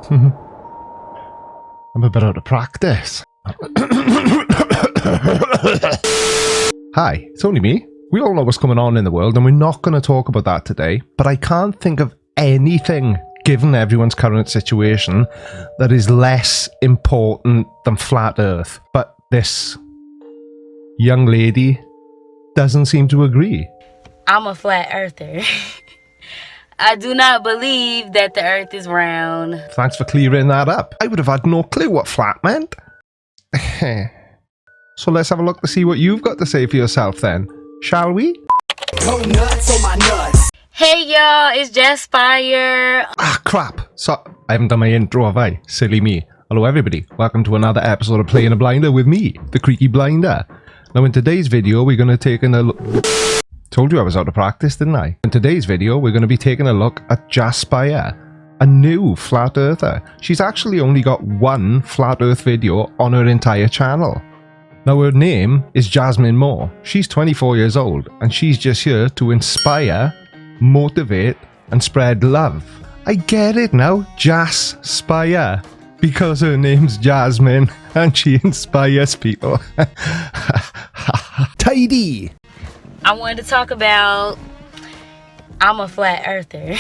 I'm a bit out of practice. Hi, it's only me. We all know what's going on in the world and we're not going to talk about that today, but I can't think of anything, given everyone's current situation, that is less important than flat Earth. But this young lady doesn't seem to agree. I'm a flat earther. I do not believe that the earth is round. Thanks for clearing that up. I would have had no clue what flat meant. So let's have a look to see what you've got to say for yourself then, shall we? Go nuts on my nuts. Hey y'all, it's Jaspire. Ah, crap. So, I haven't done my intro, have I? Silly me. Hello everybody, welcome to another episode of Playing a Blinder with me, the Creaky Blinder. Now in today's video, we're going to take a look... Told you I was out of practice, didn't I? In today's video, we're going to be taking a look at Jaspire, a new flat earther. She's actually only got one flat earth video on her entire channel. Now her name is Jasmine Moore. She's 24 years old and she's just here to inspire, motivate and spread love. I get it now, Jaspire, because her name's Jasmine and she inspires people. Tidy! I wanted to talk about I'm a flat earther.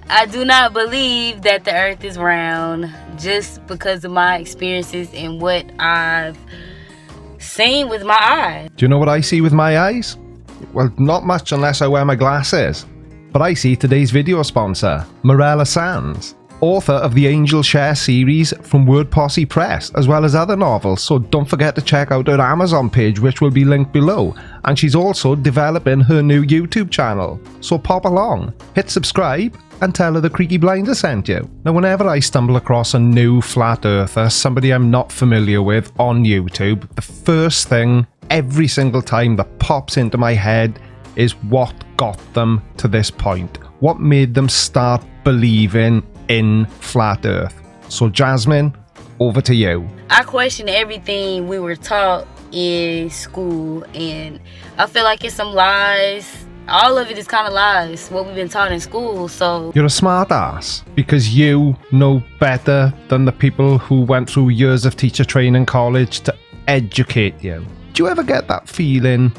I do not believe that the earth is round just because of my experiences and what I've seen with my eyes. Do you know what I see with my eyes? Well, not much unless I wear my glasses. But I see today's video sponsor, Morella Sands, author of the Angel Share series from Word Posse Press, as well as other novels, so don't forget to check out her Amazon page, which will be linked below. And she's also developing her new YouTube channel, so pop along, hit subscribe, and tell her the Creaky Blinder sent you. Now whenever I stumble across a new flat earther, somebody I'm not familiar with on YouTube, the first thing every single time that pops into my head is what got them to this point. What made them start believing in flat earth. So Jasmine, over to you. I question everything we were taught in school and I feel like it's some lies. All of it is kind of lies, what we've been taught in school, so... You're a smart ass because you know better than the people who went through years of teacher training college to educate you. Do you ever get that feeling,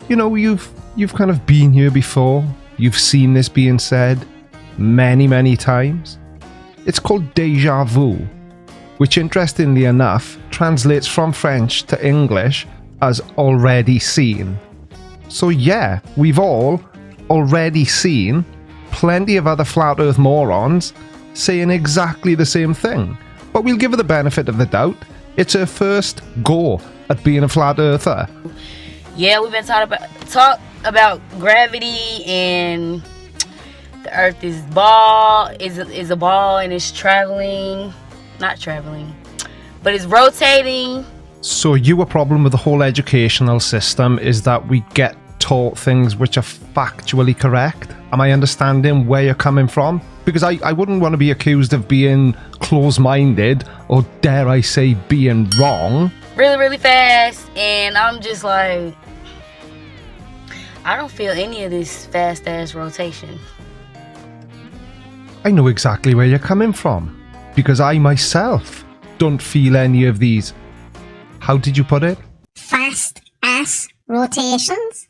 you know, you've kind of been here before, you've seen this being said many times? It's called deja vu, which interestingly enough translates from French to English as already seen. So yeah, we've all already seen plenty of other flat earth morons saying exactly the same thing, but we'll give her the benefit of the doubt. It's her first go at being a flat earther. Yeah, we've been taught about gravity and the earth is a ball and it's not traveling, but it's rotating. So your problem with the whole educational system is that we get taught things which are factually correct? Am I understanding where you're coming from? Because I wouldn't want to be accused of being close-minded or, dare I say, being wrong. Really fast, and I'm just like, I don't feel any of this fast-ass rotation. I know exactly where you're coming from, because I myself don't feel any of these, how did you put it? Fast-ass rotations?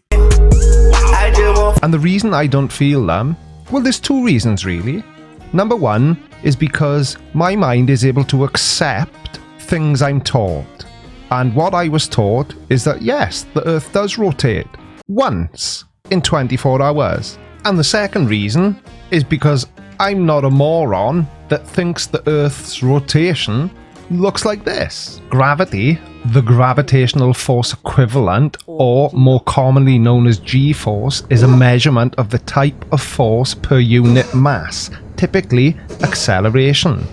And the reason I don't feel them, well, there's two reasons really. Number one is because my mind is able to accept things I'm taught. And what I was taught is that yes, the Earth does rotate once in 24 hours. And the second reason is because I'm not a moron that thinks the Earth's rotation looks like this. Gravity, the gravitational force equivalent, or more commonly known as G-force, is a measurement of the type of force per unit mass, typically acceleration,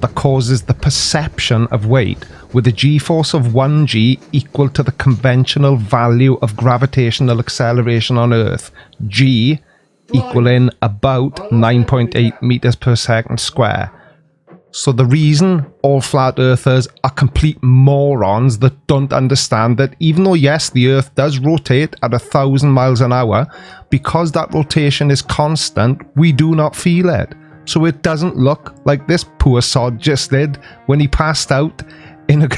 that causes the perception of weight, with a G-force of 1g equal to the conventional value of gravitational acceleration on Earth, g equaling about 9.8 meters per second square. So the reason all flat earthers are complete morons that don't understand that even though yes, the Earth does rotate at 1,000 miles an hour, because that rotation is constant, we do not feel it. so it doesn't look like this poor sod just did when he passed out in a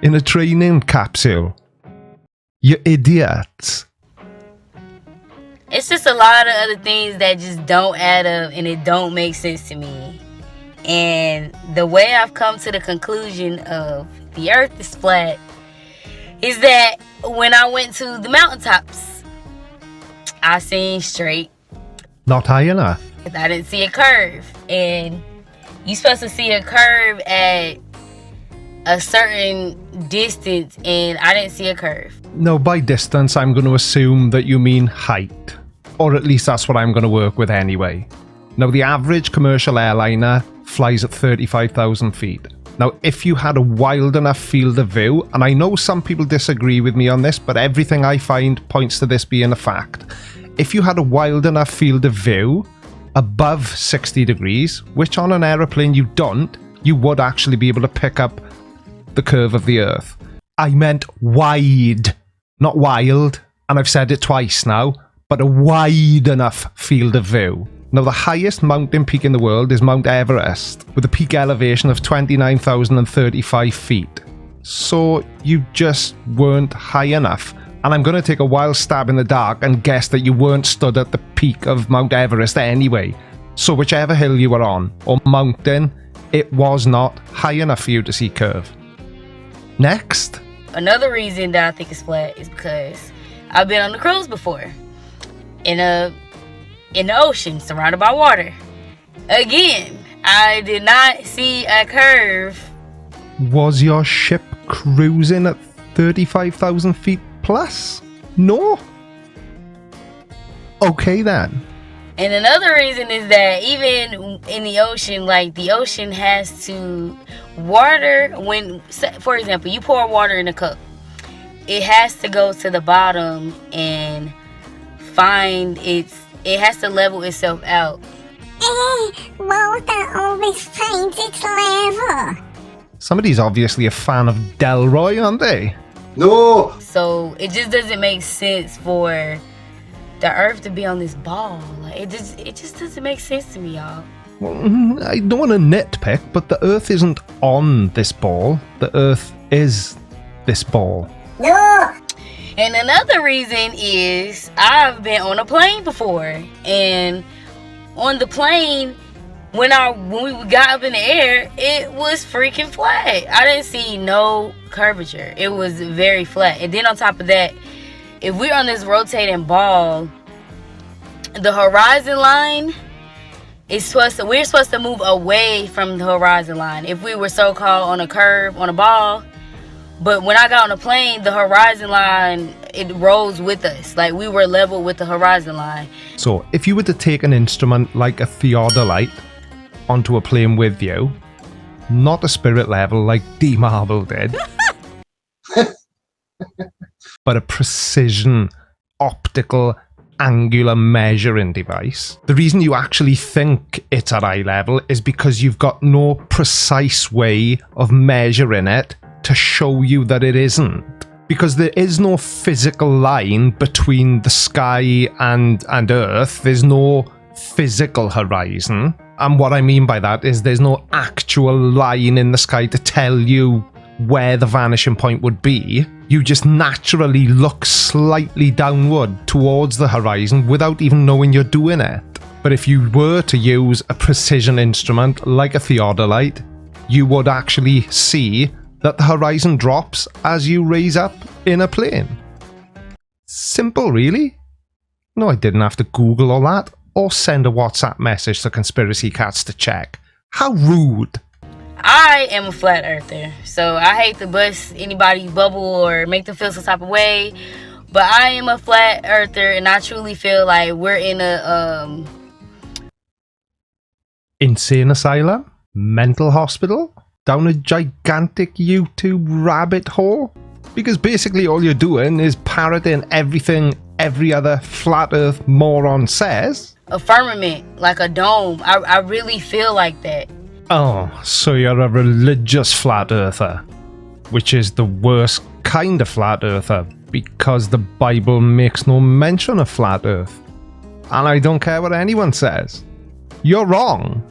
in a training capsule. You idiots. It's just a lot of other things that just don't add up and it don't make sense to me. And the way I've come to the conclusion of the earth is flat is that when I went to the mountaintops, I seen straight. Not high enough. I didn't see a curve. And you're supposed to see a curve at a certain distance, and I didn't see a curve. No, by distance, I'm going to assume that you mean height. Or at least that's what I'm going to work with anyway. Now, the average commercial airliner flies at 35,000 feet. Now, if you had a wild enough field of view, and I know some people disagree with me on this, but everything I find points to this being a fact. If you had a wild enough field of view above 60 degrees, which on an aeroplane you don't, you would actually be able to pick up the curve of the Earth. I meant wide, not wild, and I've said it twice now, but a wide enough field of view. Now, the highest mountain peak in the world is Mount Everest, with a peak elevation of 29,035 feet. So you just weren't high enough. And I'm going to take a wild stab in the dark and guess that you weren't stood at the peak of Mount Everest anyway. So whichever hill you were on, or mountain, it was not high enough for you to see curve. Next. Another reason that I think it's flat is because I've been on a cruise before. In the ocean, surrounded by water. Again, I did not see a curve. Was your ship cruising at 35,000 feet plus? No? Okay then. And another reason is that even in the ocean, like the ocean has to water, when, for example, you pour water in a cup, it has to go to the bottom and find it has to level itself out. Water always finds its level. Somebody's obviously a fan of Delroy, aren't they? No! So it just doesn't make sense for the earth to be on this ball. Like, it just doesn't make sense to me, y'all. Well, I don't want to nitpick, but the Earth isn't on this ball. The Earth is this ball. No! And another reason is I've been on a plane before, and on the plane, when we got up in the air, it was freaking flat. I didn't see no curvature. It was very flat. And then on top of that, if we're on this rotating ball, the horizon line is we're supposed to move away from the horizon line. If we were so-called on a curve on a ball, but when I got on a plane, the horizon line, it rose with us. Like, we were level with the horizon line. So if you were to take an instrument like a theodolite onto a plane with you, not a spirit level like D Marble did, but a precision optical angular measuring device. The reason you actually think it's at eye level is because you've got no precise way of measuring it to show you that it isn't. Because there is no physical line between the sky and Earth. There's no physical horizon. And what I mean by that is there's no actual line in the sky to tell you where the vanishing point would be. You just naturally look slightly downward towards the horizon without even knowing you're doing it. But if you were to use a precision instrument like a theodolite, you would actually see that the horizon drops as you raise up in a plane. Simple, really. No, I didn't have to Google all that or send a WhatsApp message to Conspiracy Cats to check. How rude. I am a flat earther, so I hate to bust anybody's bubble or make them feel some type of way, but I am a flat earther, and I truly feel like we're in a insane asylum? Mental hospital? Down a gigantic YouTube rabbit hole? Because basically all you're doing is parroting everything every other flat earth moron says. a firmament, like a dome. I really feel like that. Oh, so you're a religious flat earther, which is the worst kind of flat earther, because the Bible makes no mention of flat earth. And I don't care what anyone says. you're wrong.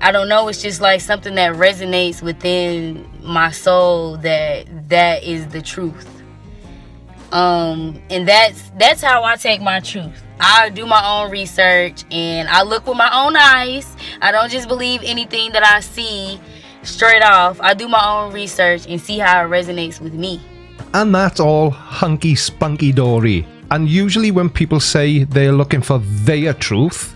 I don't know, it's just like something that resonates within my soul that is the truth. And that's how I take my truth. I do my own research and I look with my own eyes. I don't just believe anything that I see straight off. I do my own research and see how it resonates with me. And that's all hunky spunky dory. And usually when people say they're looking for their truth,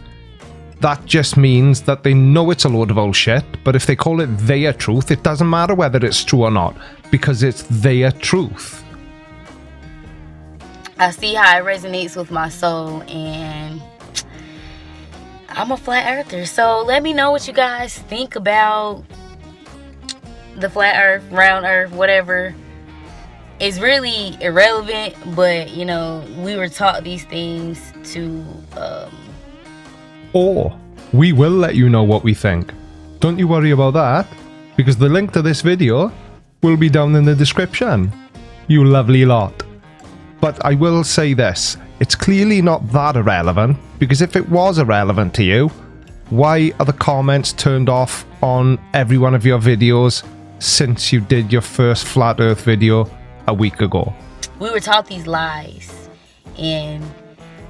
that just means that they know it's a load of bullshit, but if they call it their truth, it doesn't matter whether it's true or not, because it's their truth. I see how it resonates with my soul, and I'm a flat earther. So let me know what you guys think about the flat earth, round earth, whatever. It's really irrelevant, but you know, we were taught these things to Or we will let you know what we think. Don't you worry about that, because the link to this video will be down in the description. You lovely lot. But I will say this, it's clearly not that irrelevant, because if it was irrelevant to you, why are the comments turned off on every one of your videos since you did your first flat earth video a week ago? We were taught these lies, and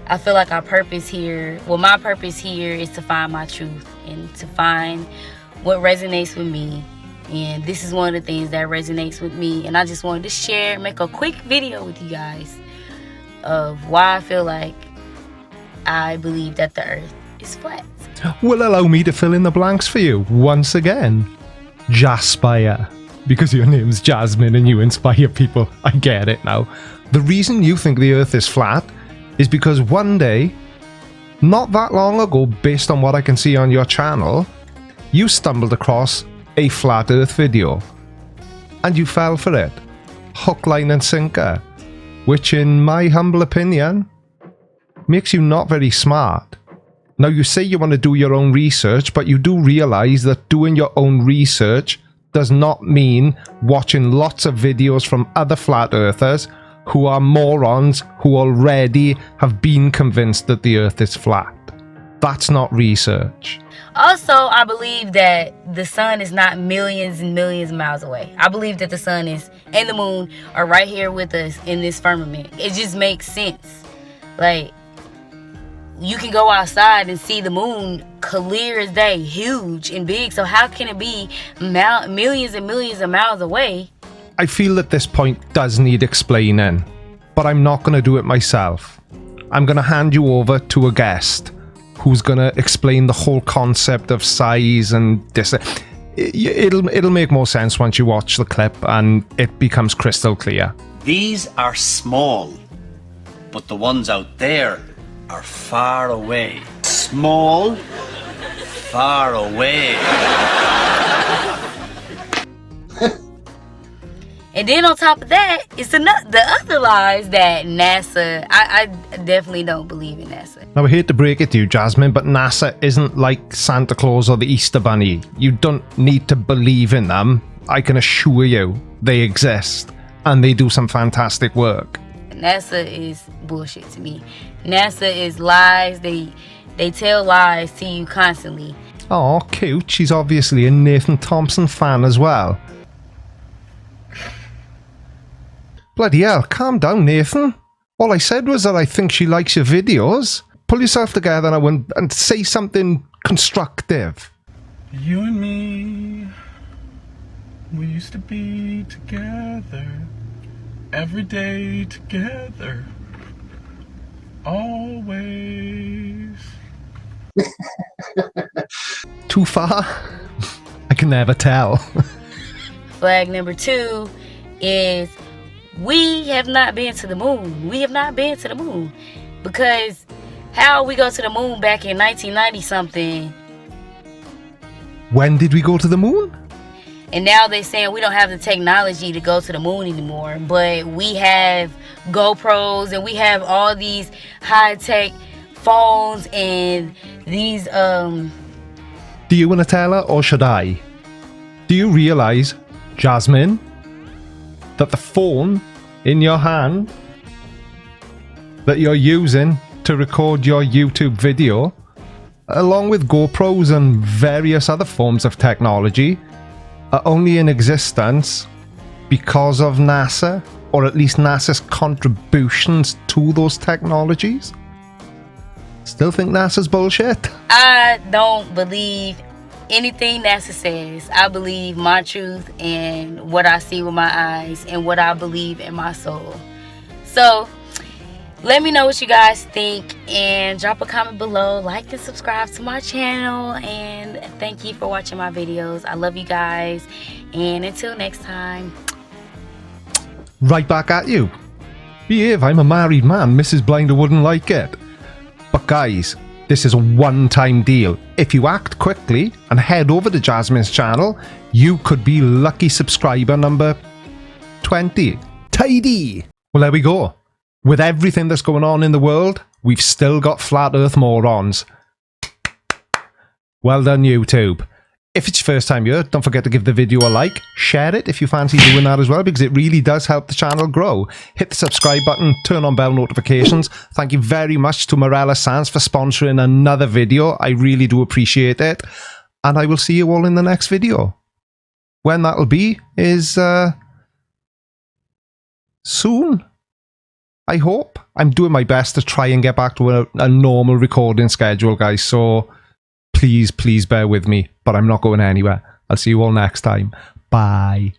I feel like our purpose here, well, my purpose here is to find my truth and to find what resonates with me. And this is one of the things that resonates with me, and I just wanted to share, make a quick video with you guys of why I feel like I believe that the earth is flat. Will allow me to fill in the blanks for you once again. Jaspire. Because your name's Jasmine and you inspire people. I get it now. The reason you think the earth is flat is because one day, not that long ago, based on what I can see on your channel, you stumbled across a flat earth video and you fell for it, hook, line and sinker, which in my humble opinion makes you not very smart. Now you say you want to do your own research, but you do realize that doing your own research does not mean watching lots of videos from other flat earthers who are morons who already have been convinced that the earth is flat. That's not research. Also, I believe that the sun is not millions and millions of miles away. I believe that the sun is and the moon are right here with us in this firmament. It just makes sense. Like, you can go outside and see the moon clear as day, huge and big. So how can it be millions and millions of miles away? I feel that this point does need explaining, but I'm not going to do it myself. I'm going to hand you over to a guest who's going to explain the whole concept of size and this. It'll make more sense once you watch the clip and it becomes crystal clear. These are small, but the ones out there are far away. Small, far away. And then on top of that, it's the other lies that NASA, I definitely don't believe in NASA. Now I hate to break it to you, Jasmine, but NASA isn't like Santa Claus or the Easter Bunny. You don't need to believe in them. I can assure you they exist and they do some fantastic work. NASA is bullshit to me. NASA is lies. They tell lies to you constantly. Oh, cute. She's obviously a Nathan Thompson fan as well. Bloody hell, calm down, Nathan. All I said was that I think she likes your videos. Pull yourself together now and say something constructive. You and me, we used to be together, every day together, always. Too far? I can never tell. Flag number 2 is we have not been to the moon. We have not been to the moon. Because how we go to the moon back in 1990 something? When did we go to the moon? And now they're saying we don't have the technology to go to the moon anymore. But we have GoPros and we have all these high-tech phones and these Do you want to tell her or should I? Do you realize, Jasmine, that the phone in your hand that you're using to record your YouTube video along with GoPros and various other forms of technology, are only in existence because of NASA, or at least NASA's contributions to those technologies. Still think NASA's bullshit? I don't believe anything NASA says. I believe my truth and what I see with my eyes and what I believe in my soul. So let me know what you guys think and drop a comment below. Like and subscribe to my channel, and thank you for watching my videos. I love you guys, and until next time. Right back at you. Behave, I'm a married man. Mrs. Blinder wouldn't like it. But guys, this is a one-time deal. If you act quickly and head over to Jasmine's channel, you could be lucky subscriber number 20. Tidy! Well, there we go. With everything that's going on in the world, we've still got flat earth morons. Well done, YouTube. If it's your first time here, don't forget to give the video a like, share it if you fancy doing that as well, because it really does help the channel grow. Hit the subscribe button, turn on bell notifications. Thank you very much to Morella Sands for sponsoring another video. I really do appreciate it. And I will see you all in the next video. When that'll be is soon, I hope. I'm doing my best to try and get back to a normal recording schedule, guys, so please bear with me, but I'm not going anywhere. I'll see you all next time. Bye.